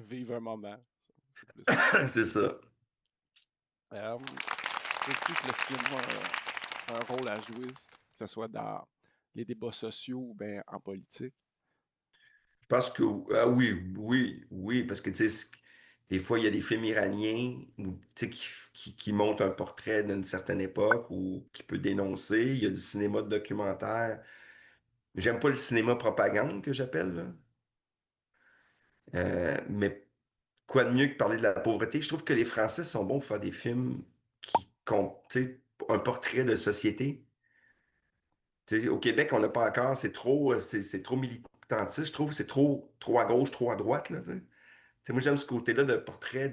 vivre un moment. C'est plus ça. C'est ça. Trouves-tu que le cinéma a un rôle à jouer, que ce soit dans les débats sociaux ou bien en politique? Je pense que oui, parce que tu sais, des fois, il y a des films iraniens tu sais, qui montrent un portrait d'une certaine époque ou qui peut dénoncer. Il y a du cinéma de documentaire. J'aime pas le cinéma propagande que j'appelle, là. Mais quoi de mieux que parler de la pauvreté? Je trouve que les Français sont bons pour faire des films tu sais, un portrait de société. Tu sais, au Québec, on l'a pas encore. C'est trop militantiste, je trouve. C'est trop à gauche, trop à droite, là, tu sais. Tu sais, moi, j'aime ce côté-là de portrait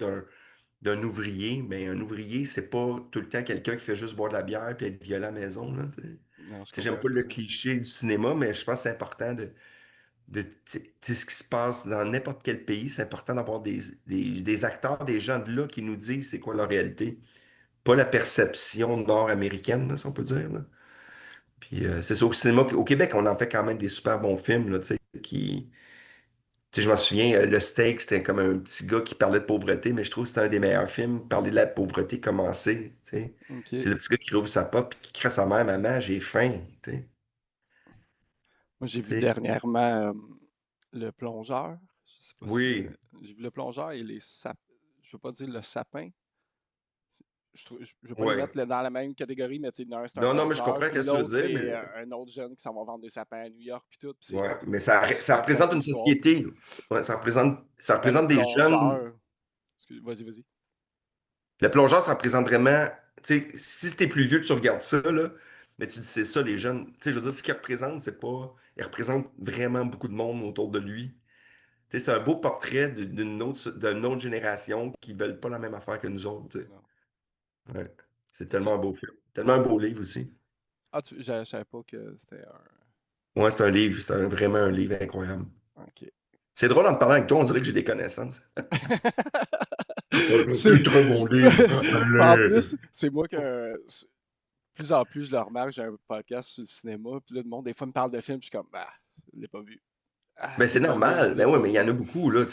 d'un ouvrier, mais un ouvrier, c'est pas tout le temps quelqu'un qui fait juste boire de la bière puis être violent à la maison, là, tu sais. Non, je Tu sais, j'aime comprends pas ce que le tu veux dire. cliché du cinéma, mais je pense que c'est important tu sais, ce qui se passe dans n'importe quel pays, c'est important d'avoir des acteurs, des gens de là qui nous disent c'est quoi leur réalité. Pas la perception nord-américaine, là, si on peut dire, là. Puis c'est ça, au cinéma, au Québec, on en fait quand même des super bons films, là, tu sais, tu sais, je m'en souviens, Le Steak, c'était comme un petit gars qui parlait de pauvreté, mais je trouve que c'était un des meilleurs films, parler de la pauvreté, commencer, tu sais. OK. C'est le petit gars qui rouvre sa porte et qui crie à sa mère, Maman, j'ai faim, tu sais. Moi, j'ai Tu vu sais. dernièrement Le Plongeur. Je sais pas si. Oui. J'ai vu Le Plongeur et les sapins. Je veux pas dire le sapin. Je veux pas les Ouais. mettre dans la même catégorie, mais tu sais, l'un, c'est un Non, non, mais je plongeur, comprends ce puis que tu veux l'autre, dire, c'est mais un autre jeune qui s'en va vendre des sapins à New York, puis tout. Puis c'est ouais, comme mais une ça super représente simple une histoire. société. Ouais, ça Ben, le représente des jeunes. plongeur. Vas-y, vas-y. Le plongeur, ça représente vraiment. Tu sais, si t'es plus vieux, tu regardes ça, là, mais tu dis c'est ça, les jeunes. Tu sais, je veux dire, ce qu'il représente, c'est pas. Il représente vraiment beaucoup de monde autour de lui. Tu sais, c'est un beau portrait d'une autre génération qui veulent pas la même affaire que nous autres, tu sais. Non. Ouais. C'est J'ai- tellement un beau film. Tellement un beau livre aussi. Ah, je savais pas que c'était un. Ouais, c'est un livre, vraiment un livre incroyable. Ok. C'est drôle en te parlant avec toi, on dirait que j'ai des connaissances. C'est. C'est très bon livre. En Allez. plus, c'est moi que. Plus en plus, je le remarque, j'ai un podcast sur le cinéma, puis là, le monde, des fois, me parle de films, je suis comme, bah, je l'ai pas vu. Ah, Mais je l'ai c'est pas vu, je normal. l'ai Ben ouais, pas mais il y en vu. a beaucoup, là.